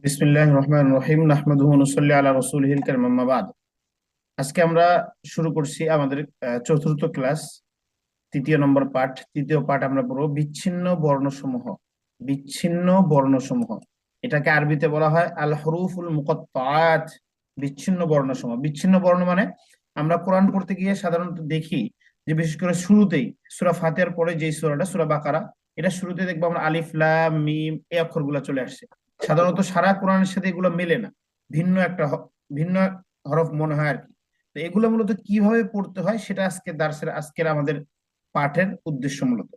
বিসমিল্লাহির রহমানির রহিম নাহমাদুহু ওয়া নুসাল্লি আলা রাসূলিহিল কারীম আম্মা বাদ। আজকে আমরা শুরু করছি আমাদের চতুর্থ ক্লাস, তৃতীয় নম্বর পাঠ। তৃতীয় পাঠ আমরা পড়ব বিচ্ছিন্ন বর্ণসমূহ। বিচ্ছিন্ন বর্ণসমূহ, এটাকে আরবিতে বলা হয় আল হুরুফুল মুকাত্তাআত। বিচ্ছিন্ন বর্ণসমূহ, বিচ্ছিন্ন বর্ণ মানে আমরা কোরআন পড়তে গিয়ে সাধারণত দেখি যে বিশেষ করে শুরুতেই সূরা ফাতিহার পরে যে সূরাটা সূরা বাকারা, এটা শুরুতে দেখবো আমরা আলিফ লাম মিম এই অক্ষরগুলো চলে আসছে। সাধারণত সারা কোরআনের সাথে এগুলো মেলে না, ভিন্ন একটা ভিন্ন হরফ মনে হয় আর কি। তো এগুলো মূলত কিভাবে পড়তে হয় সেটা আজকে দার্সের আজকের আমাদের পাঠের উদ্দেশ্য। মূলত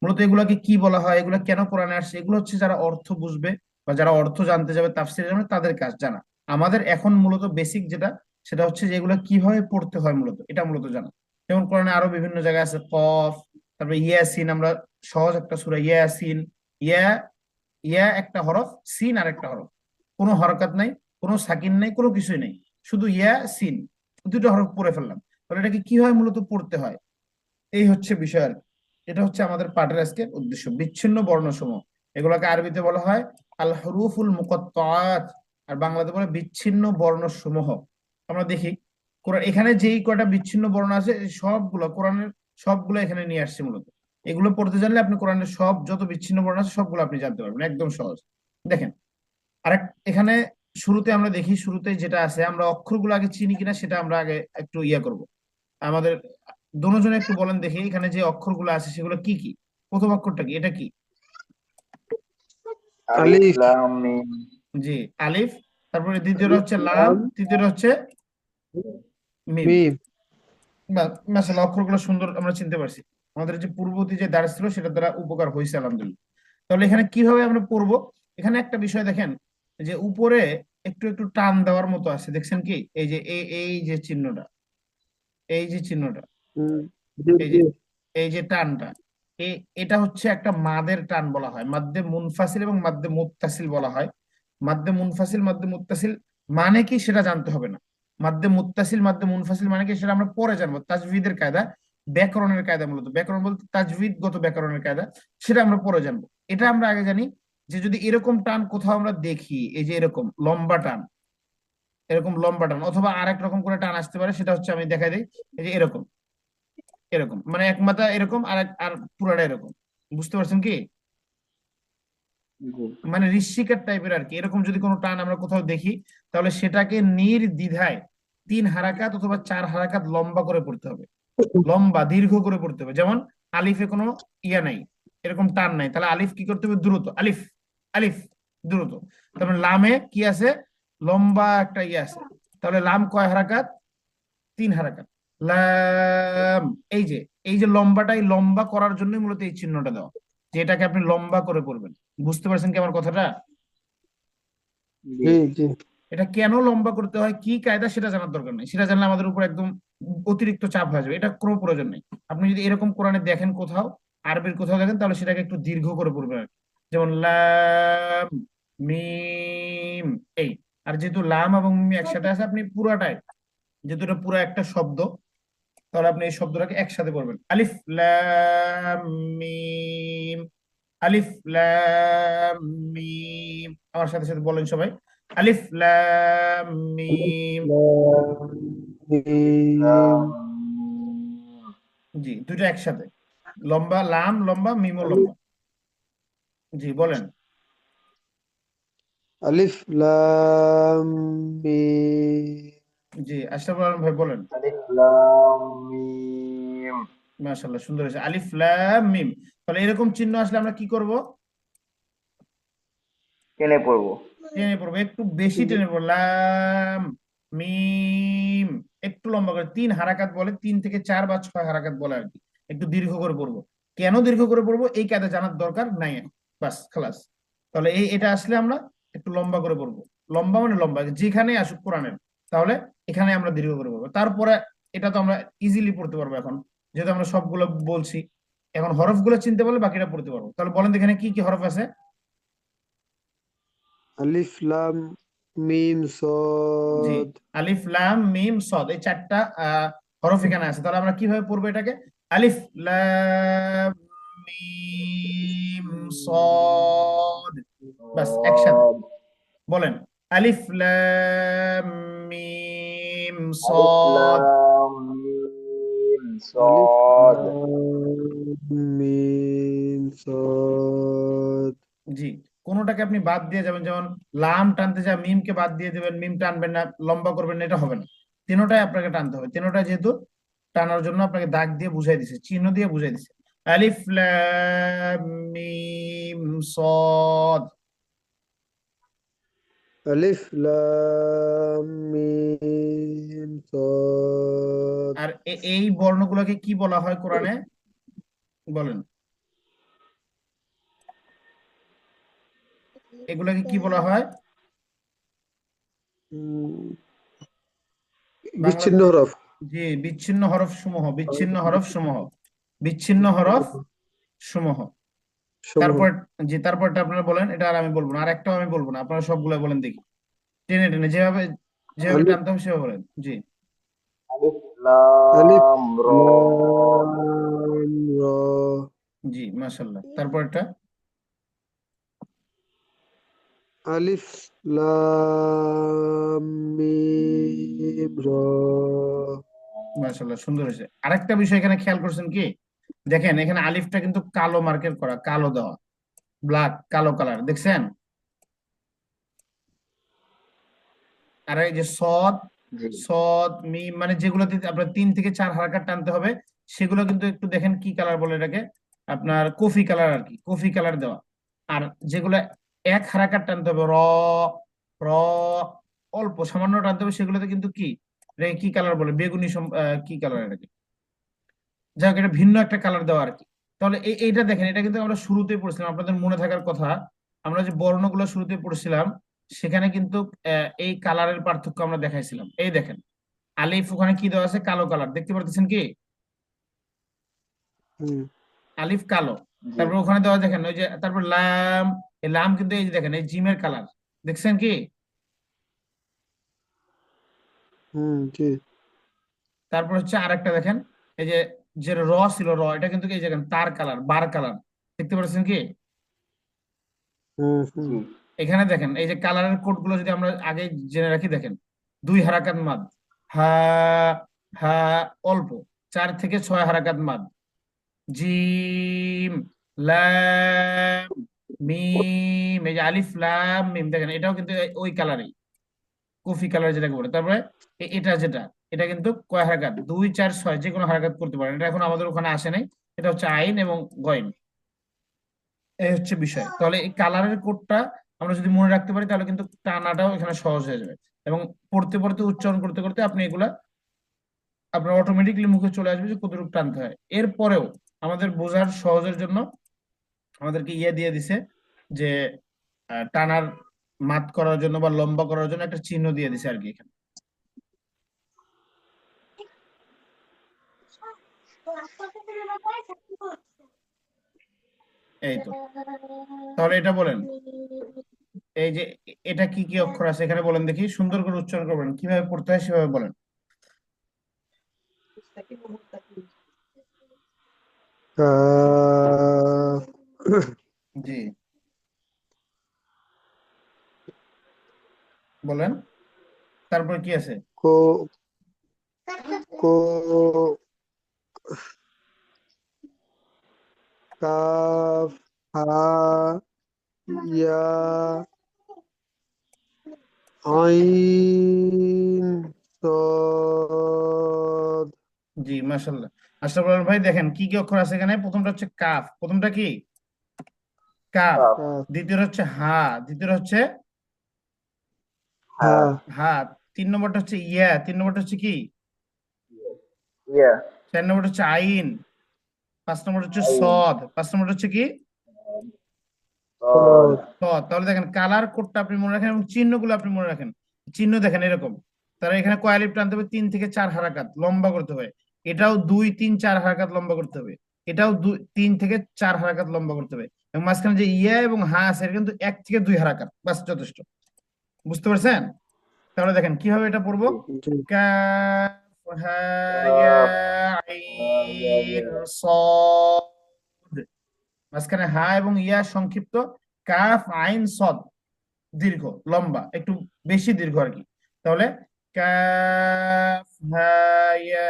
মূলত এগুলাকে কি বলা হয়, এগুলো কেন কোরআনে আসছে, এগুলো হচ্ছে যারা অর্থ বুঝবে বা যারা অর্থ জানতে যাবে, তাফসীর জানবে, তাদের কাজ জানা। আমাদের এখন মূলত বেসিক যেটা, সেটা হচ্ছে যে এগুলো কিভাবে পড়তে হয় মূলত এটা মূলত জানা। যেমন কোরআনে আরো বিভিন্ন জায়গায় আছে কফ, তারপরে ইয়াসিন, আমরা সহজ একটা সূরা ইয়াসিন। ইয়া, ইয়া একটা হরফ, সিন আর একটা হরফ, কোনো হরকত নাই, কোনো সাকিন নাই, কোনো কিছুই নেই, শুধু ইয়া সিন, দুটো হরফ পড়ে ফেললাম। তাহলে এটাকে কিভাবে মূলত পড়তে হয়, এই হচ্ছে বিষয় আর কি। এটা হচ্ছে আমাদের পাঠের আজকের উদ্দেশ্য, বিচ্ছিন্ন বর্ণসমূহ। এগুলোকে আরবিতে বলা হয় আল হুরুফুল মুকাত্তাআত, আর বাংলাতে বলে বিচ্ছিন্ন বর্ণসমূহ। আমরা দেখি কোরআন এখানে যেই কয়টা বিচ্ছিন্ন বর্ণ আছে এই সবগুলো কোরআনের, সবগুলো এখানে নিয়ে আসছে মূলত। এগুলো পড়তে জানলে আপনি কোরআনের সব যত বিচ্ছিন্ন বর্ণ আছে সবগুলো আপনি জানতে পারবেন, একদম সহজ। দেখেন, আরেক এখানে শুরুতে আমরা দেখি, শুরুতে যেটা আছে আমরা অক্ষরগুলো আগে চিনি কিনা সেটা আমরা আগে একটু ইয়া করব। আমাদের দুজনে একটু বলেন দেখি এখানে যে অক্ষরগুলো আছে সেগুলো কি কি। প্রথম অক্ষরটা কি, এটা কি? আলিফ আলিফ লাম মিম। জি, আলিফ। তারপরে দ্বিতীয়টা আলিফ হচ্ছে লাম, লাম তৃতীয়টা হচ্ছে মিম। মিম। বা মাশাআল্লাহ, অক্ষরগুলো সুন্দর আমরা চিনতে পারছি। আমাদের যে পূর্ববর্তী যে দার্স ছিল সেটা দ্বারা উপকার হয়েছে আলহামদুলিল্লাহ। তাহলে এখানে কিভাবে আমরা পড়বো, এখানে একটা বিষয় দেখেন, যে উপরে একটু একটু টান দেওয়ার মতো আছে, দেখছেন কি? এই যে এই যে চিহ্নটা, এই যে চিহ্নটা, হুম, জি এই যে জি। এই যে টানটা, এটা হচ্ছে একটা মাদের টান বলা হয়, মাদ্দে মুনফাসিল এবং মাদ্দে মুত্তাসিল বলা হয়। মাদ্দে মুনফাসিল মাদ্দে মুত্তাসিল মানে কি সেটা জানতে হবে না। মাদ্দে মুত্তাসিল মাদ্দে মুনফাসিল মানে কি সেটা আমরা পরে জানবো, তাজভিদের কায়দা, ব্যাকরণের কায়দা, মূলত ব্যাকরণ বলতে তাজভিদগত ব্যাকরণের কায়দা, সেটা আমরা পরে জানবো। এটা আমরা আগে জানি যে যদি এরকম টান কোথাও আমরা দেখি, এই যে এরকম লম্বা টান, এরকম লম্বা টান অথবা আরেক রকম করে টান আসতে পারে, সেটা হচ্ছে আমি দেখাই দিই। এই যে এরকম, এরকম মানে এক মাথা এরকম আর আর পুরাটা এরকম, বুঝতে পারছেন কি? জি। মানে ঋষিকার টাইপের আর কি। এরকম যদি কোনো টান আমরা কোথাও দেখি, তাহলে সেটাকে নির্দ্বিধায় 3 হারাকাত অথবা 4 হারাকাত লম্বা করে পড়তে হবে, লম্বা দীর্ঘ করে পড়তে হবে। যেমন আলিফে কোনো ইয়া নাই, এরকম টান নাই, তাহলে আলিফ কি করতে হবে? দ্রুত আলিফ, আলিফ, দ্রুত। তারপরে লামে কি আছে? লম্বা একটা ইয়ে আছে। তাহলে লাম কয় হারাকাত? 3 হারাকাত। লাম, এই যে এই যে লম্বাটাই লম্বা করার জন্য মূলত এই চিহ্নটা দেওয়া, যে এটাকে আপনি লম্বা করে পড়বেন। বুঝতে পারছেন কি আমার কথাটা? জি। জি জি। এটা কেন লম্বা করতে হয়, কি কায়দা, সেটা জানার দরকার নেই। সেটা জানলে আমাদের উপর একদম অতিরিক্ত চাপ হয়ে যাবে, এটা কোনো প্রয়োজন নেই। আপনি যদি এরকম কোরআনে দেখেন কোথাও, আরবির কোথাও দেখেন, তাহলে সেটাকে একটু দীর্ঘ করে পড়বেন আর কি। যেমন লাম মিম, এই। আর যেহেতু লাম এবং মিম একসাথে আছে, আপনি পুরাটাই, যেহেতু এটা পুরো একটা শব্দ, তাহলে আপনি এই শব্দটাকে একসাথে পড়বেন, আলিফ লাম মিম, আলিফ লাম মিম। আমার সাথে সাথে বলেন সবাই, আলিফ লাম আলিফ মিম। লাম মিম। লাম মিম। জি, দুটো একসাথে, লম্বা লাম লম্বা মিমও আলিফ লম্বা। জি বলেন। আলিফ লাম মিম। জি, আশরাফুল আলম ভাই বলেন। আলিফ লাম মিম। মাশাআল্লাহ, সুন্দর হয়েছে, আলিফ লাম মিম। তাহলে এরকম চিহ্ন আসলে আমরা কি করব? টেনে পড়বো। টেনে পড়বো, একটু বেশি টেনে পড়বো, লাম মিম। একটু লম্বা করে 3 হারাকাত বলে, 3 থেকে 4 বা 6 হারাকাত বলে আর কি। একটু দীর্ঘ করে পড়বো। কেন দীর্ঘ করে পড়বো এই কায়দা জানার দরকার নাই এখন। বাস খালাস। তাহলে এটা আসলে আমরা একটু লম্বা করে পড়বো। লম্বা মানে লম্বা, যেখানে আসুক কোরআনের, তাহলে এখানে আমরা দীর্ঘ করে পড়বো। তারপরে এটা তো আমরা ইজিলি পড়তে পারবো এখন, যেহেতু আমরা সবগুলো বলছি। এখন হরফগুলো চিনতে পারলে বাকিটা পড়তে পারবো। তাহলে বলেন তো এখানে কি কি হরফ আছে? আলিফ লাম মিম জি, সদ। আলিফ লাম মিম সদ, এই 4টা হরফ এখানে আছে। তাহলে আমরা কিভাবে পড়বো এটাকে? আলিফ লাম মিম সদ, বাস একসাথে। বলেন আলিফ লাম মিম আলিফ সদ। লাম মিম আলিফ সদ। লাম মিম সদ। জি, কোনোটাকে আপনি বাদ দিয়ে যাবেন, যেমন লাম টানতে যা মিমকে বাদ দিয়ে দেবেন, মিম টানবেন না, লম্বা করবেন না, এটা হবে না। তিনোটাই আপনাকে টানতে হবে। তিনোটা যেহেতু টানার জন্য আপনাকে দাগ দিয়ে বুঝাই দিছে, চিহ্ন দিয়ে বুঝাই দিছে। আলিফ লাম মিম সদ। আলিফ লাম মিম সদ। আর এই বর্ণগুলোকে কি বলা হয় কোরআনে? বলেন, এগুলাকে কি বলা হয় উম, বাংলা? বিচ্ছিন্ন হরফ। জি, বিচ্ছিন্ন হরফ সমূহ, বিচ্ছিন্ন হরফ সমূহ, বিচ্ছিন্ন হরফ সমূহ। সমূহ। তারপর, জি, তারপরটা আপনারা বলেন, এটা আর আমি বলবো না, আর একটাও আমি বলবো না, আপনারা সবগুলো বলেন দেখি, টেনে টেনে, যেভাবে যেভাবে আলিফ টানতে হবে সেভাবে বলেন। জি, আলিফ আলিফ লাম র। লাম র। জি, মাশাল্লাহ। তারপরটা, আলিফ লাম মিম র। মাশাল্লাহ, সুন্দর হয়েছে। আরেকটা বিষয় এখানে খেয়াল করছেন কি, দেখেন এখানে আলিফটা কিন্তু কালো মার্কের করা, কালো দেওয়া, ব্ল্যাক, কালো কালার, দেখছেন? আর এই যে সদ, জি। সদ মিম, মানে যেগুলোতে আপনার 3 থেকে 4 হারাকাত টানতে হবে, সেগুলো কিন্তু একটু দেখেন কি কালার বলে এটাকে, আপনার কফি কালার আর কি, কফি কালার দেওয়া। আর যেগুলো 1 হারাকাত টানতে হবে, র, র, অল্প সামান্য টানতে হবে, সেগুলোতে কিন্তু কি, এটাকে কি কালার বলে, বেগুনি কি কালার এটাকে, যাই হোক, এটা ভিন্ন একটা কালার দেওয়া আর কি। তাহলে এইটা দেখেন, এটা কিন্তু আমরা শুরুতেই পড়ছিলাম, আপনাদের মনে থাকার কথা, আমরা যে বর্ণগুলো শুরুতে পড়ছিলাম, সেখানে কিন্তু এই কালারের পার্থক্য আমরা দেখাইছিলাম। এই দেখেন, আলিফ ওখানে কি দেওয়া আছে, কালো কালার, দেখতে পারতেছেন কি, হুম আলিফ কালো। জি। তারপর ওখানে দেওয়া, দেখেন ওই যে, তারপর লাম, এই লাম কিন্তু এই যে দেখেন, এই জিমের কালার, দেখছেন কি? জি। তারপর হচ্ছে আরেকটা দেখেন, এই যে, যে র ছিল, র, এটা কিন্তু এই যে দেখেন তার কালার, বার কালার, দেখতে পাচ্ছেন কি? হুম। জি। এখানে দেখেন, এই যে কালারের কোড গুলো যদি আমরা আগে জেনে রাখি, দেখেন 2 হারাকাত মাদ, হা, হা, অল্প, 4 থেকে 6 হারাকাত মাদ, জিম, লাম, মিম, এই যে আলিফ লাম মিম, দেখেন এটাও কিন্তু ওই কালারই, কফি কালার যেটাকে বলে। তারপরে এটা যেটা, এটা কিন্তু কয় হারাকাত, 2 4 6, যে কোনো হারাকাত করতে পারেন, এটা এখন আমাদের ওখানে আসে নাই। এটা হচ্ছে আইন এবং গইন, এই হচ্ছে বিষয়। তাহলে এই কালারের কোডটা আমরা যদি মনে রাখতে পারি, তাহলে কিন্তু টানাটাও এখানে সহজ হয়ে যাবে, এবং পড়তে পড়তে, উচ্চারণ করতে করতে আপনি এগুলা আপনার অটোমেটিকলি মুখে চলে আসবে যে কতটুকু টানতে হয়। এরপরেও আমাদের বোঝার সহজের জন্য আমাদেরকে ইয়ে দিয়ে দিছে, যে টানার মাত করার জন্য বা লম্বা করার জন্য একটা চিহ্ন দিয়ে দিছে আর কি এখানে। এই তো, তাহলে এটা বলেন, এই যে এটা কি কি অক্ষর আছে এখানে বলেন দেখি, সুন্দর করে উচ্চারণ করবেন, কিভাবে পড়তে হয় সেভাবে বলেন। কাফ। জি, বলেন, তারপর কি আছে? কো কো কাফ, হা, ইয়া, আইন, সদ। জি, মাশাল্লাহ। আশরাফুল ভাই, দেখেন কি কি অক্ষর আছে এখানে। প্রথমটা হচ্ছে কাফ, প্রথমটা কি, কাফ। কাফ। কাফ, দ্বিতীয় হচ্ছে হা, দ্বিতীয় হচ্ছে হা। হা, হা। 3 নম্বরটা হচ্ছে ইয়া, 3 নম্বরটা হচ্ছে কি, ইয়া। 4 নম্বরটা হচ্ছে আইন, 5 নম্বরটা হচ্ছে আইন। সদ, 5 নম্বরটা হচ্ছে কি, সদ। সদ। সদ। তাহলে দেখেন কালার কোডটা আপনি মনে রাখেন এবং চিহ্নগুলো আপনি মনে রাখেন। চিহ্ন দেখেন এরকম, তারা এখানে কয় আলিফ টানতে হবে, 3 থেকে 4 হারাকাত লম্বা করতে হবে। এটাও 2 3 4 হারাকাত লম্বা করতে হবে। এটাও 3 থেকে 4 হারাকাত লম্বা করতে হবে। এবং মাঝখানে যে ইয়া এবং হা আছে, এটা কিন্তু 1 থেকে 2 হারাকাত, বাস যথেষ্ট। বুঝতে পারছেন? তাহলে দেখেন কিভাবে এটা পড়বো, জি। জি। কাফ, হা, ইয়া, কাফ। হা, ইয়া, আইন, ইয়া। সদ। মাঝখানে হা এবং ইয়া সংক্ষিপ্ত, কাফ, আইন, সদ। দীর্ঘ, লম্বা, একটু বেশি দীর্ঘ আর কি। তাহলে কাফ হা ইয়া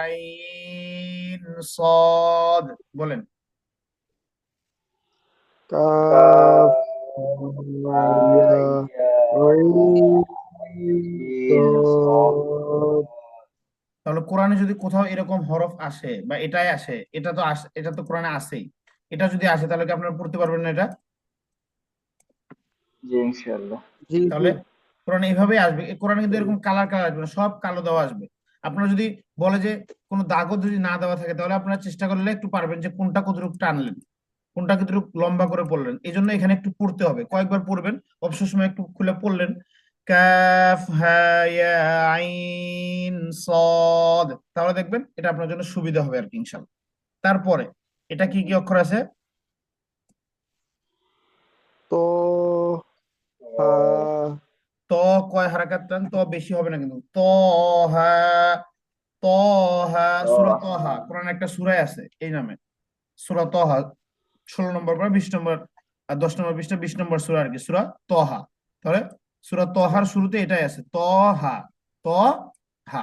আইন সাদ, বলেন। কাফ ইয়া আইন সাদ। তাহলে কোরআনে যদি কোথাও এরকম হরফ আসে বা এটাই আসে, এটা তো কোরআনে আসেই, এটা যদি আসে তাহলে কি আপনারা পড়তে পারবেন না এটা? জি ইনশাআল্লাহ। জি জি। তাহলে কোরআনে এভাবেই আসবে। কোরআনে কিন্তু এরকম কালার কালার আসবে না, সব কালো দেওয়া আসবে। আপনারা যদি বলে যে কোনো দাগও যদি না দেওয়া থাকে, তাহলে আপনারা চেষ্টা করলে একটু পারবেন যে কোনটা কতটুকু টানলেন, কোনটা কতটুকু লম্বা করে পড়লেন। এই জন্য এখানে একটু পড়তে হবে, কয়েকবার পড়বেন, অবসর সময় একটু খুলে পড়লেন। কাফ হা ইয়া আইন সাদ, তাহলে দেখবেন এটা আপনার জন্য সুবিধা হবে আর কি ইনশাআল্লাহ। তারপরে এটা কি কি অক্ষর আছে? তো হা ত, কয় হারাকাত টান, ত বেশি হবে না কিন্তু, ত হা, ত হা, সূরা তহা, কোরআন একটা সূরায় আছে এই নামে, সূরা তহা, 16 নম্বর বা 20 নম্বর আর 10 নম্বর পৃষ্ঠা 20 নম্বর সূরা আর কি, সূরা তহা। তাহলে সূরা তহার শুরুতে এটাই আছে, তহা, ত হা।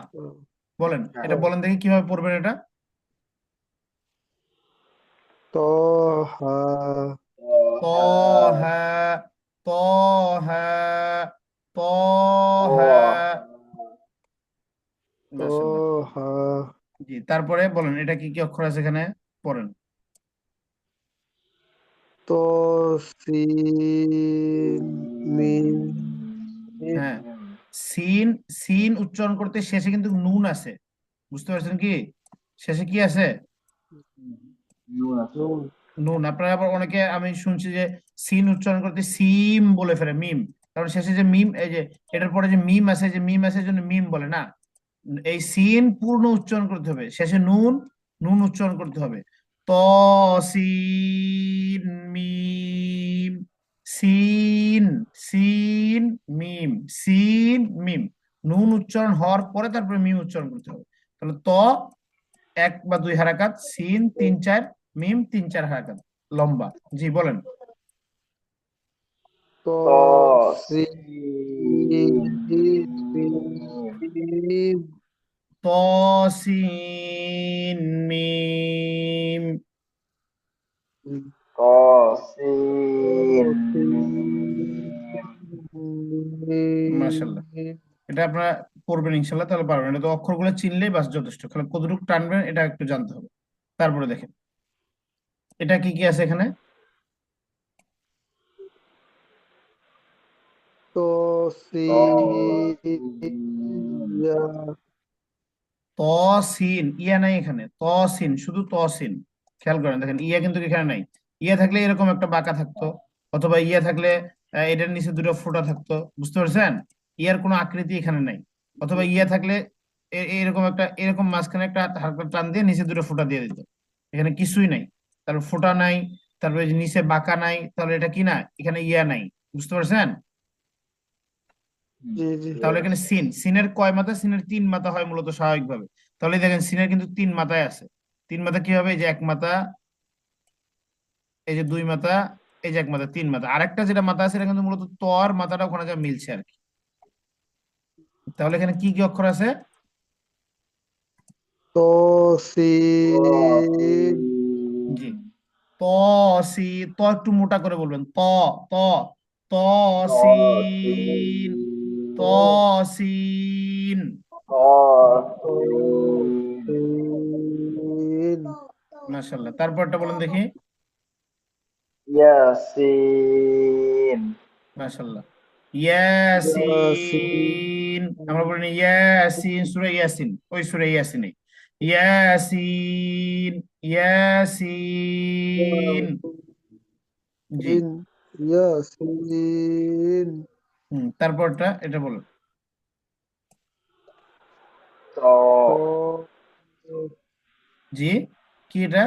বলেন, এটা বলেন দেখি কিভাবে পড়বেন এটা। তো হা তহা, তহা, তহা। তো মাশাআল্লাহ। হা জি, তারপরে বলেন এটা কি কি অক্ষর আছে এখানে, পড়েন। তো সিন মিম হ্যাঁ, সিন, সিন উচ্চারণ করতে শেষে কিন্তু নুন আছে, বুঝতে পারছেন কি? শেষে কি আছে? নুন। নুন। আপনারা আবার অনেকে, আমি শুনছি যে সিন উচ্চারণ করতে সিম বলে ফেলে, মিম, কারণ শেষে যে মিম, এই যে এটার পরে যে মিম আছে, যে মিম আছে এই জন্য মিম বলে না। এই সিন পূর্ণ উচ্চারণ করতে হবে, শেষে নুন, নুন উচ্চারণ করতে হবে। ত সিন মিম, সিন, সিন মিম, সিন মিম, নুন উচ্চারণ হওয়ার পরে তারপরে মিম উচ্চারণ করতে হবে। তাহলে ত 1 বা 2 হারাকাত, সিন 3 4, মিম 3 4 হারাকাত, লম্বা। জি বলেন। তো সিন মিম ত সিন মিম। মাশাল্লাহ, এটা আপনারা পড়বেন ইনশাল্লাহ, তাহলে পারবেন। এটা তো অক্ষরগুলো চিনলেই বাস যথেষ্ট, খালি কতটুকু টানবেন এটা একটু জানতে হবে। তারপরে দেখেন এটা কি কি আছে এখানে। তো সিয়া ত সিন, ইয়া নাই এখানে, ত সিন, শুধু ত সিন। খেয়াল করেন, দেখেন ইয়া কিন্তু এখানে নাই। ইয়া থাকলে এরকম একটা বাঁকা থাকতো, অথবা ইয়া থাকলে এটার নিচে দুটো ফোঁটা থাকতো, বুঝতে পারছেন? ইয়ার কোনো আকৃতি এখানে নাই। অথবা ইয়া থাকলে এরকম একটা, এরকম মাঝখানে একটা হালকা টান দিয়ে নিচে দুটো ফোঁটা দিয়ে দিত। এখানে কিছুই নাই, তারপর ফোঁটা নাই, তারপরে এই যে নিচে বাঁকা নাই, তাহলে এটা কি না, এখানে ইয়া নাই, বুঝতে পারছেন? জি জি। তাহলে এখানে সিন, সিনের কয় মাথা? সিনের 3 মাথা হয় মূলত স্বাভাবিকভাবে। তাহলে দেখেন সিনের কিন্তু 3 মাথায় আছে। 3 মাথা কি হবে? এই যে 1 মাথা, এই যে 2 মাথা, এই যে 1 মাথা, 3 মাথা। আরেকটা যেটা মাথা আছে এটা কিন্তু মূলত তর মাথাটা ওখানে যা মিলছে আর কি। তাহলে এখানে কি কি অক্ষর আছে? তো সিন জি, ত সি, ত একটু মোটা করে বলবেন, ত, ত, ত সিন, ত সিন। তো সিন মাশাআল্লাহ, তারপরটা বলেন দেখি। ইয়াসিন। মাশাআল্লাহ, ইয়াসিন ইয়াসিন। আমরা বলি ইয়াসিন, সূরা ইয়াসিন, ওই সূরা ইয়াসিনে ইয়াসিন, ইয়াসিন। জি। ইয়াসিন তারপরটা এটা বলুন। ত তো জি, কি এটা?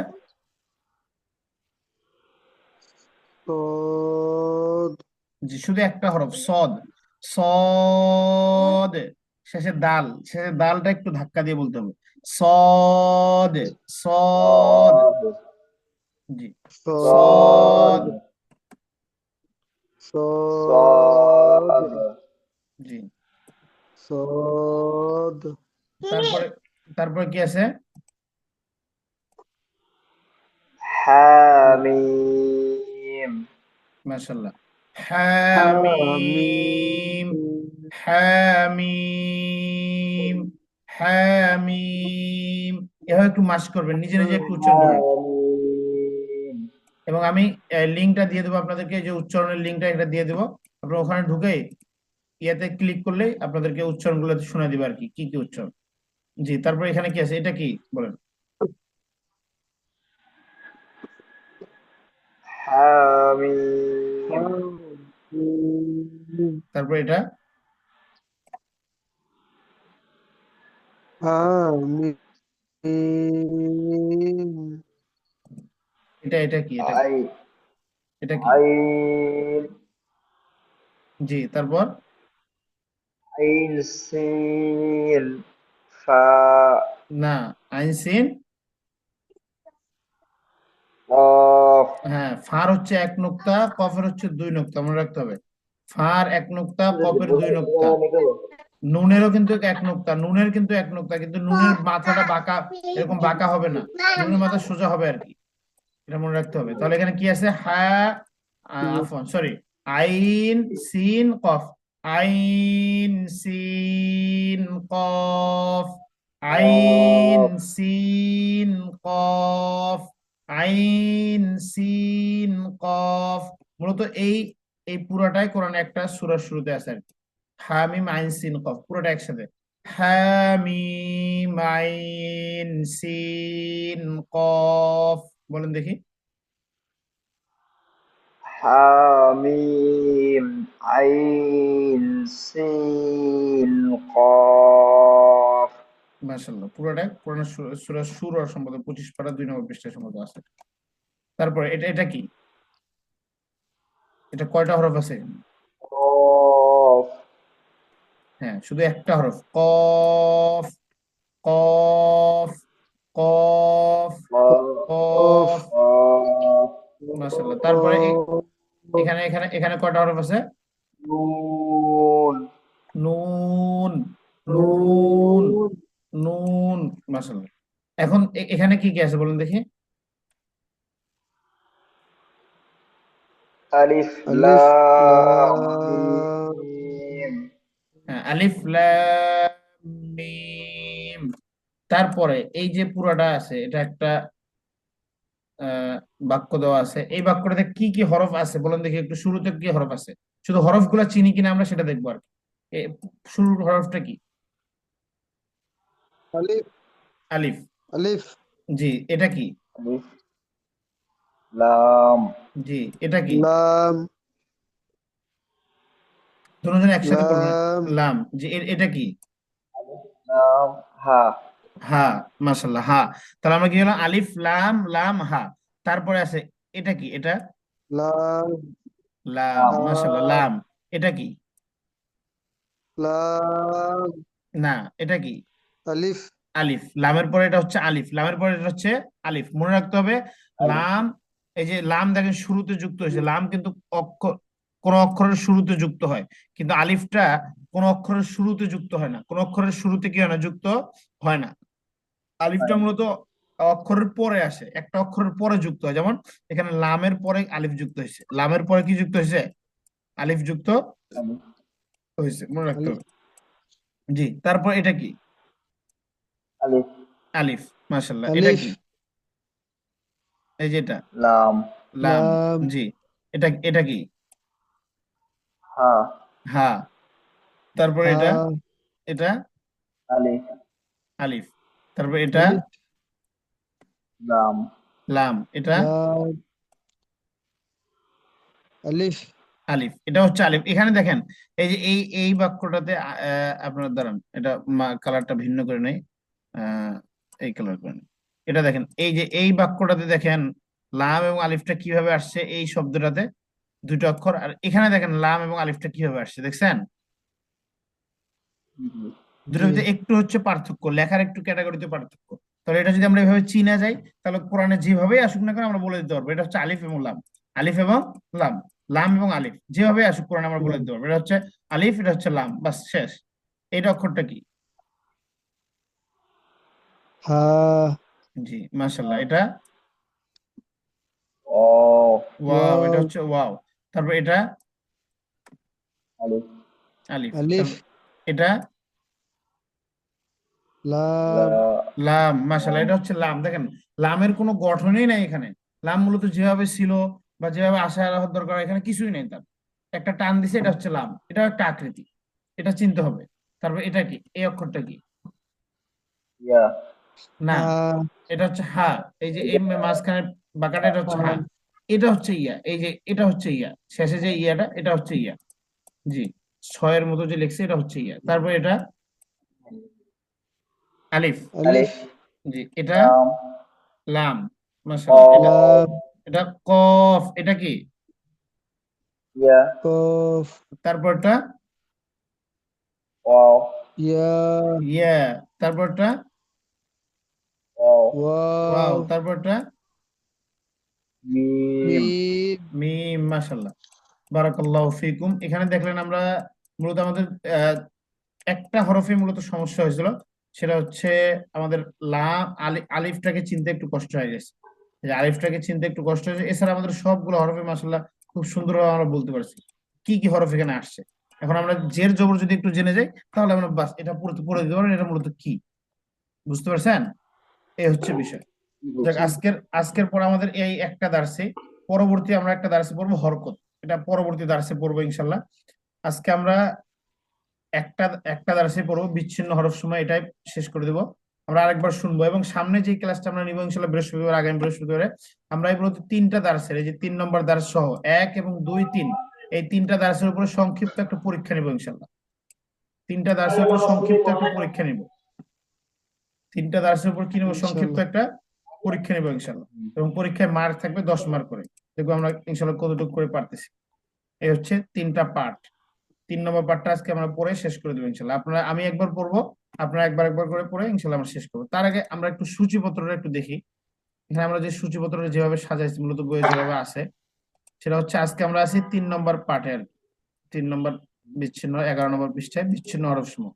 صاد জি, শুধু একটা হরফ, সদ, সদ। শেষে দাল, শেষে দালটা একটু ধাক্কা দিয়ে বলতে হবে, সদ, সদ। জি, صاد সদ। صاد صاد জি। صاد তারপরে তারপরে কি আছে? حاميم মাশাআল্লাহ। حاميم হামিম, হামিম, হামিম। এভাবে একটু মাস করবেন, নিজে নিজে একটু উচ্চারণ করবেন। حاميم এবং আমি লিঙ্কটা দিয়ে দেবো আপনাদেরকে, যে উচ্চারণের লিঙ্কটা এটা দিয়ে দেবো। আপনারা ওখানে ঢুকে ইয়াতে ক্লিক করলেই আপনাদেরকে উচ্চারণগুলো শোনা দিবে আর কি, কি কি উচ্চারণ। জি, তারপর এখানে কি আছে, এটা কি বলেন? حاميم حاميم তারপর এটা حاميم এটা কি, এটা কি, عين এটা কি? عين জি, তারপর عين سين فاء না, আইন সিন। قاف হ্যাঁ, ফার হচ্ছে এক নোক্তা, কফের হচ্ছে দুই নোক্তা, মনে রাখতে হবে। ফার এক নোক্তা, কফের দুই নোক্তা। নুনেরও কিন্তু এক নোক্তা, নুনের কিন্তু এক নোক্তা, কিন্তু নুনের মাথাটা বাঁকা, এরকম বাঁকা হবে না, নুনের মাথা সোজা হবে আর কি। এটা মনে রাখতে হবে। তাহলে এখানে কি আছে? আফওয়ান, সরি, আইন সিন কফ, আইন সিন কফ, আইন قاف সিন কফ, আইন সিন কফ। মূলত এই এই পুরাটাই কোরআনে একটা সূরার শুরুতে আছে আর কি। হামিম আইন সিন কফ পুরোটা একসাথে। হামিম আইন সিন কফ। বলেন দেখি। حاميم عين سين قاف মাশাআল্লাহ, পুরোটাই পুরানো সূরা সূরা সম্ভবত 25 পারা 2 নম্বর পৃষ্ঠায় সম্ভবত আছে। তারপরে এটা কি? এটা কয়টা হরফ আছে? قاف হ্যাঁ, শুধু একটা হরফ, কফ, কফ, কফ, قاف কফ। قاف মাশাআল্লাহ। তারপরে قاف এখানে কয়টা হরফ আছে? نون নুন, নুন, نون নুন। মাশাআল্লাহ। এখন এখানে কি কি আছে বলেন দেখি। ألف ألف لام لام ميم হ্যাঁ, আলিফ লাম মিম। তারপরে এই যে পুরাটা আছে, এটা একটা আহ বাক্য দেওয়া আছে। এই বাক্যটাতে কি কি হরফ আছে বলেন দেখি একটু। শুরুতে কি হরফ আছে? শুধু হরফগুলা চিনি কিনা আমরা সেটা দেখবো আর কি। এ, শুরুর হরফটা কি? ألف আলিফ। ألف জি, এটা কি? ألف لام জি, এটা কি? لام দুজন একসাথে বলবেন। لام লাম। জি, এটা কি? لام ها হা। মাশাআল্লাহ, হা। তাহলে আমরা কি হলাম? আলিফ লাম লাম হা। তারপরে আছে এটা কি? এটা لام লাম। لام মাশাআল্লাহ, ها লাম। এটা কি? لام না, এটা কি? ألف আলিফ। লামের পরে এটা হচ্ছে আলিফ, লামের পরে এটা হচ্ছে আলিফ, মনে রাখতে হবে। ألف লাম, এই যে লাম দেখেন শুরুতে যুক্ত হয়েছে, লাম কিন্তু অক্ষর, কোন অক্ষরের শুরুতে যুক্ত হয়, কিন্তু আলিফটা কোন অক্ষরের শুরুতে যুক্ত হয় না। কোন অক্ষরের শুরুতে কি হয় না? যুক্ত হয় না। আলিফটা মূলত অক্ষরের পরে আসে, একটা অক্ষরের পরে যুক্ত হয়। যেমন এখানে লামের পরে আলিফ যুক্ত হয়েছে, লামের পরে কি যুক্ত হয়েছে? আলিফ যুক্ত ألف হয়েছে, মনে রাখতে ألف হবে। জি, তারপর এটা কি? ألف আলিফ। মাশাআল্লাহ, এটা কি? ألف এই যেটা لام লাম। لام জি, এটা কি? ها হা। তারপর এটা ها এটা ألف আলিফ। তারপর এটা ألف لام লাম। এটা لام ألف আলিফ। এটা হচ্ছে আলিফ। এখানে দেখেন, এই যে এই বাক্যটাতে আপনার দাঁড়ান, এটা কালারটা ভিন্ন করে নেই। আহ, এই কালার করে নেই। এটা দেখেন, এই যে এই বাক্যটাতে দেখেন লাম এবং আলিফটা কিভাবে আসছে এই শব্দটাতে, দুটো অক্ষর। আর এখানে দেখেন লাম এবং আলিফটা কিভাবে আসছে, দেখছেন? দুটোর جي ভিতরে একটু হচ্ছে পার্থক্য, লেখার একটু ক্যাটাগরিতে পার্থক্য। তাহলে এটা যদি আমরা এভাবে চিনা যাই, তাহলে কোরআনে যেভাবেই আসুক না কেন আমরা বলে দিতে পারবো এটা হচ্ছে আলিফ এবং লাম, আলিফ এবং লাম। লাম এবং আলিফ যেভাবে আসুক কোরআন আমরা বলে দিতে পারবো। এটা হচ্ছে আলিফ, এটা হচ্ছে লাম, বাস শেষ। এইটা অক্ষরটা কি? হা জি, মাশাল্লাহ। এটা ও ওয়াও, এটা ওয়াও হচ্ছে ওয়াও। তারপর এটা আলিফ আলিফ। আলিফ তারপর এটা লা লাম লাম, মাশাল্লাহ। লাম এটা হচ্ছে লাম। দেখেন, লামের কোনো গঠনই নাই এখানে। লাম মূলত যেভাবে ছিল বা যেভাবে আসা হওয়ার দরকার, এখানে কিছুই নেই তার। একটা টান দিছে, এটা হচ্ছে লাম। এটা একটা আকৃতি, এটা চিনতে হবে। তারপর এটা কি? এই অক্ষরটা কি? ইয়া না, হা এটা হচ্ছে হা। এই যে এই মাঝখানে বাঁকাটা, এটা হচ্ছে হা। হা এটা হচ্ছে ইয়া। এই যে এটা হচ্ছে ইয়া, শেষে যে ইয়াটা, এটা হচ্ছে ইয়া। জি, ছয়ের মতো যে লিখছে, এটা হচ্ছে ইয়া। তারপর এটা আলিফ। আলিফ আলিফ জি, এটা লাম লাম, মাশাআল্লাহ। এটা কফ লাম এটা কফ। এটা কি? ইয়া কফ তারপরটা ওয়াও ইয়া ইয়া। তারপরটা ওয়াও ওয়াও। ওয়াও তারপরটা মিম মিম মিম, মাশাআল্লাহ। বারাকাল্লাহু ফিকুম। এখানে দেখলেন আমরা মূলত আমাদের আহ, একটা হরফে মূলত সমস্যা হয়েছিল। সেটা হচ্ছে আমাদের লাম আলিফটাকে চিনতে একটু কষ্ট হয়ে গেছে। এই যে আলিফটাকে চিনতে একটু কষ্ট হয়েছে, এছাড়া আমাদের সবগুলো হরফে মাশাআল্লাহ খুব সুন্দরভাবে আমরা বলতে পারছি কি কি হরফ এখানে আসছে। এখন আমরা জের জবর যদি একটু জেনে যাই, তাহলে আমরা বাস এটা পড়ে পড়ে দিতে পারবো এটা মূলত কি। বুঝতে পারছেন? এই হচ্ছে বিষয়। দেখ, আজকের আজকের পর আমাদের এই একটা দার্সে, পরবর্তী আমরা একটা দার্সে পড়বো হরকত। এটা পরবর্তী দার্সে পড়বো ইনশাল্লাহ। আজকে আমরা একটা একটা দার্সে পড়বো বিচ্ছিন্ন হরফ সময়, এটাই শেষ করে দেবো। আমরা আরেকবার শুনবো এবং সামনে যে ক্লাসটা আমরা নিবো ইনশাল্লাহ বৃহস্পতিবার, আগামী বৃহস্পতিবারে আমরা এই মূলত তিনটা দার্সের, এই যে 3 নম্বর দার্স সহ 1 এবং 2 3, এই তিনটা দার্সের উপরে সংক্ষিপ্ত একটা পরীক্ষা নিবো ইনশাল্লাহ। তিনটা দার্সের উপর সংক্ষিপ্ত একটা পরীক্ষা নিব। তিনটা দার্সের উপর কি নেবো? সংক্ষিপ্ত ইনশাআল্লাহ একটা পরীক্ষা নেবো ইনশাল্লাহ। এবং পরীক্ষায় মার্ক থাকবে 10 মার্ক করে। দেখবো আমরা ইনশাল্লাহ কতটুকু করে পারতেছি। এই হচ্ছে তিনটা পার্ট। 3 নম্বর পার্টটা আজকে আমরা পড়ে শেষ করে দেবো ইনশাল্লাহ। আপনারা, আমি একবার পড়বো, আপনারা একবার একবার করে পড়ে ইনশাল্লাহ আমরা শেষ করবো। তার আগে আমরা একটু সূচিপত্রটা একটু দেখি। এখানে আমরা যে সূচিপত্রটা যেভাবে সাজাইছি মূলত বইয়ে যেভাবে আছে, সেটা হচ্ছে আজকে আমরা আছি 3 নম্বর পার্টে আর কি। 3 নম্বর বিচ্ছিন্ন, 11 নম্বর পৃষ্ঠায় বিচ্ছিন্ন হরফ সমূহ।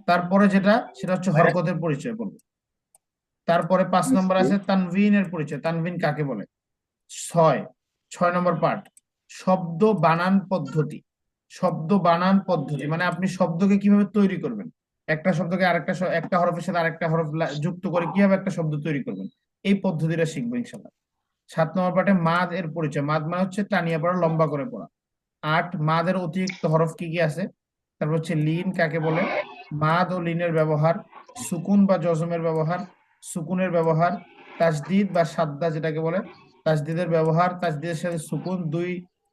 তারপরে যেটা, সেটা হচ্ছে হরকতের পরিচয় বলবো। তারপরে 5 নম্বর মিষ্টি আছে তানভিনের পরিচয়, তানভিন কাকে বলে। ছয় 6 নম্বর পার্ট শব্দ বানান পদ্ধতি। শব্দ বানান পদ্ধতি মানে আপনি শব্দকে কিভাবে তৈরি করবেন, একটা শব্দকে আরেকটা একটা হরফের সাথে আরেকটা হরফ যুক্ত করে কিভাবে একটা শব্দ তৈরি করবেন, এই পদ্ধতিটা শিখবো ইনশাল্লাহ। 7 নম্বর পার্টে মাদ এর পরিচয়। মাদ মানে হচ্ছে টানিয়ে পড়া, লম্বা করে পড়া। 8, মাদের অতিরিক্ত হরফ কি কি আছে। তারপর হচ্ছে লিন কাকে বলে, মাদ ও লিনের ব্যবহার, সুকুন বা জজমের ব্যবহার, সুকুনের ব্যবহার, তাসদিদ বা সাদ্দা যেটাকে বলে, তাসদিদের ব্যবহার, তাসদিদের সাথে সুকুন, দুই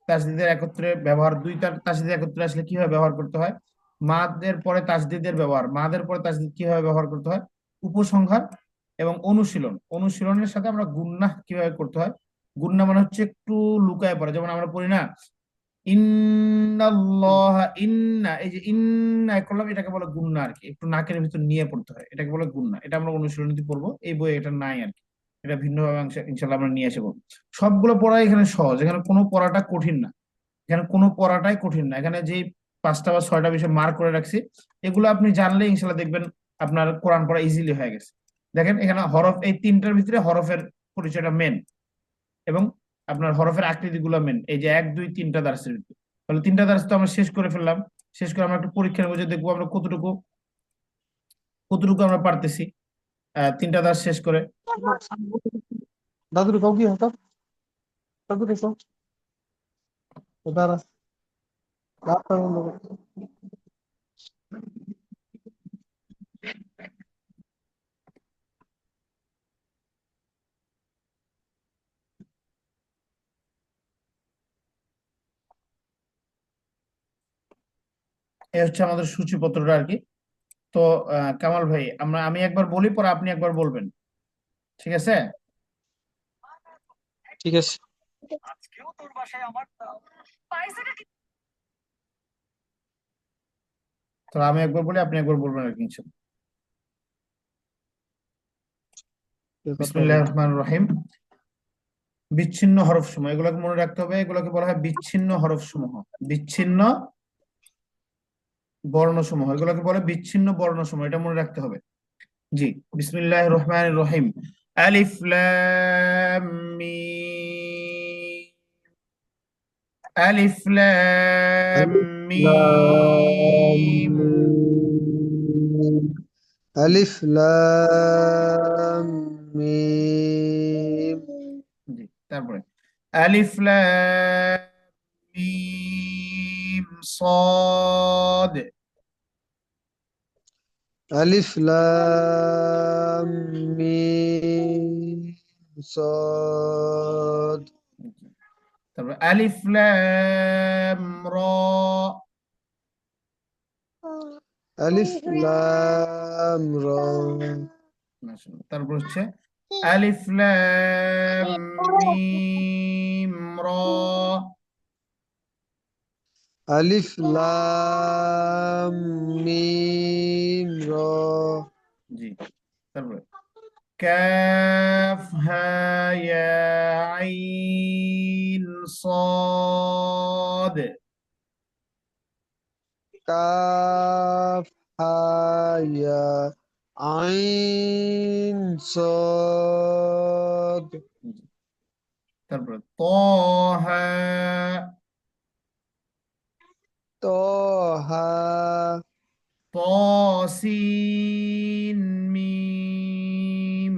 তাসদিদের একত্রে ব্যবহার, দুইটার তাসদিদ একত্রে আসলে কিভাবে ব্যবহার করতে হয়, মাদের পরে তাসদিদের ব্যবহার, মাদের পরে তাসদিদ কিভাবে ব্যবহার করতে হয়, উপসংহার এবং অনুশীলন। অনুশীলনের সাথে আমরা গুন্নাহ কিভাবে করতে হয়। গুন্না মানে হচ্ছে একটু লুকায় পড়া, যেমন আমরা পড়ি না ইন্নাল্লাহ, ইন্না, এই যে ইন্না করলাম, এটাকে বলে গুন্না আর কি। একটু নাকের ভিতর নিয়ে পড়তে হয়, এটাকে বলে গুন্না। এটা আমরা অনুশীলনীতে পড়বো, এই বইয়ে এটা নাই আর কি। এটা ভিন্নভাবে ইনশাল্লাহ আমরা নিয়ে আসবো। সবগুলো পড়া এখানে সহজ, এখানে কোনো পড়াটা কঠিন না। এখানে কোনো পড়াটাই কঠিন না। এখানে যে 5টা বা 6টা বিষয় মার্ক করে রাখছি, এগুলো আপনি জানলে ইনশাল্লাহ দেখবেন আপনার কোরআন পড়া ইজিলি হয়ে গেছে। দেখেন এখানে হরফ, এই তিনটার ভিতরে হরফের পরিচয়টা মেন, এবং আপনার হরফের আকৃতি গুলো মেন। এই যে 1 2 3টা দার্সের ভিতরে, তাহলে 3টা দার্স তো আমরা শেষ করে ফেললাম। শেষ করে আমরা একটু পরীক্ষা নেবো, যে দেখবো আমরা কতটুকু কতটুকু আমরা পারতেছি 3টা দার্স শেষ করে। দাদুর কাউ কি হতো দাদুর কাউ দাঁড়া ল্যাপটপ বন্ধ কর। এই হচ্ছে আমাদের সূচিপত্রটা আর কি। তো কামাল ভাই, আমি একবার বলি, পরে আপনি একবার বলবেন, ঠিক আছে? ঠিক আছে তো আমি একবার বলি, আপনি একবার বলবেন আর কি ইনশাল্লাহ। কথা বিসমিল্লাহির বলতো রহমানির রহিম। বিচ্ছিন্ন হরফ সমূহ, এগুলোকে মনে রাখতে হবে। এগুলোকে বলা হয় বিচ্ছিন্ন হরফ সমূহ, বিচ্ছিন্ন বর্ণ সমূহ, এগুলোকে বলে বিচ্ছিন্ন বর্ণ সমূহ, এটা মনে রাখতে হবে। জি, বিসমিল্লাহির রহমানির রহিম। আলিফ লাম মিম, আলিফ লাম ألف لام মিম। ميم. ألف لام ميم. জি, তারপরে আলিফ লাম মিম صاد। ألف لام ميم صاد. তারপরে আলিফ লাম র। ألف لام را. তারপর হচ্ছে আলিফ লাম মিম র। ألف لام ميم را. জি, তারপরে কাফ হা ইয়া আইন صاد। كاف ها يا عين صاد. জি, তারপরে طه طه طاسين ميم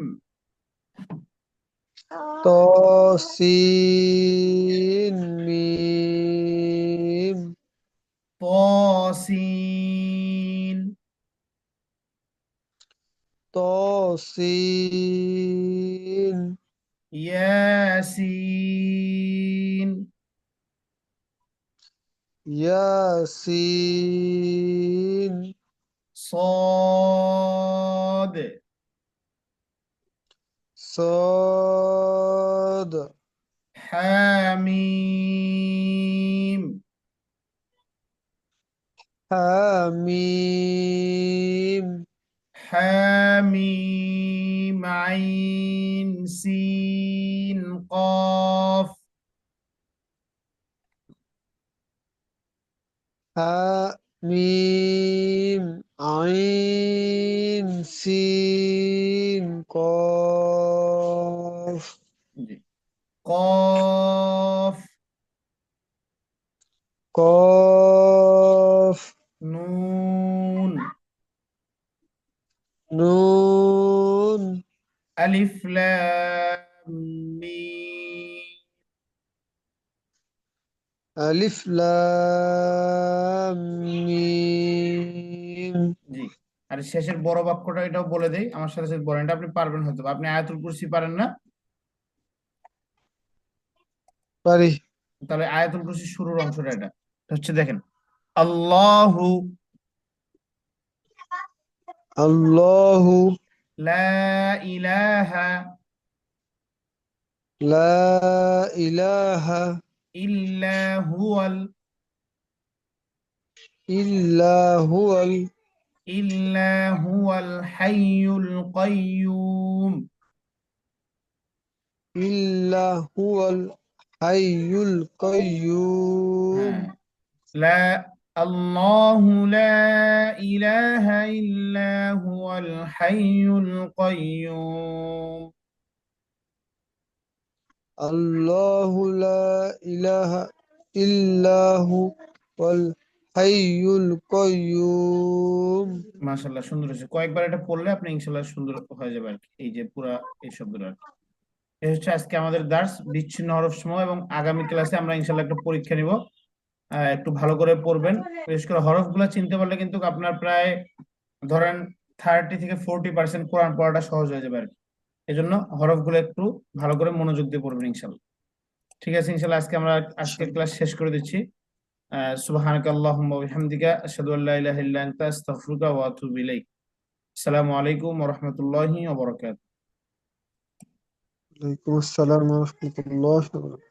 طاسين ميم. طاسين طاسين ياسين ياسين صاد صاد. حاميم حميم. حاميم عين سين قاف حميم عين سين قاف. জি, قاف قاف نون نون ألف لام ميم ألف لام ميم. জি, আর শেষের বড় বাক্যটা এটাও বলে দেই, আমার সাথে সাথে বলেন, এটা আপনি পারবেন হয়তো বা। আপনি আয়াতুল কুরসি পারেন না? পারি। তাহলে আয়াতুল কুরসি শুরুর অংশটা এটা হচ্ছে, দেখেন, আল্লাহু الله লা ইলাহা لا إله ইল্লা হুয়াল إلا هو ইল্লা হুয়াল হাইয়ুল কাইয়ুম। إلا هو الحي القيوم. হ্যাঁ, লা আল্লাহু লা ইলাহা ইল্লা হুয়াল হাইয়ুল কাইয়ুম। الله لا إله إلا هو الحي القيوم. মাশাআল্লাহ, সুন্দর হয়েছে। কয়েকবার এটা পড়লে আপনি ইনশাআল্লাহ সুন্দর হয়ে যাবে আর কি, এই যে পুরা এই শব্দটা আর কি। এই হচ্ছে আজকে আমাদের দার্স বিচ্ছিন্ন হরফ সমূহ, এবং আগামী ক্লাসে আমরা ইনশাআল্লাহ একটা পরীক্ষা নিব। একটু ভালো করে পড়বেন, বিশেষ করে হরফগুলো চিনতে পারলে কিন্তু আপনার প্রায় ধরেন 30 থেকে 40% কোরআন পড়াটা সহজ হয়ে যাবে আর কি। এই জন্য হরফগুলো একটু ভালো করে মনোযোগ দিয়ে পড়বেন ইনশাআল্লাহ। ঠিক আছে, ইনশাআল্লাহ আজকে আমরা আজকের ক্লাস শেষ করে দিচ্ছি। সুবহানাকা আল্লাহুম্মা ওয়া বিহামদিকা আশহাদু আল্লা ইলাহা ইল্লা আনতা আস্তাগফিরুকা ওয়া আতুবু ইলাইক। আসসালামু আলাইকুম ওয়া রাহমাতুল্লাহি ওয়া বারাকাতুহু। عليكم السلام ورحمة الله وبركاته.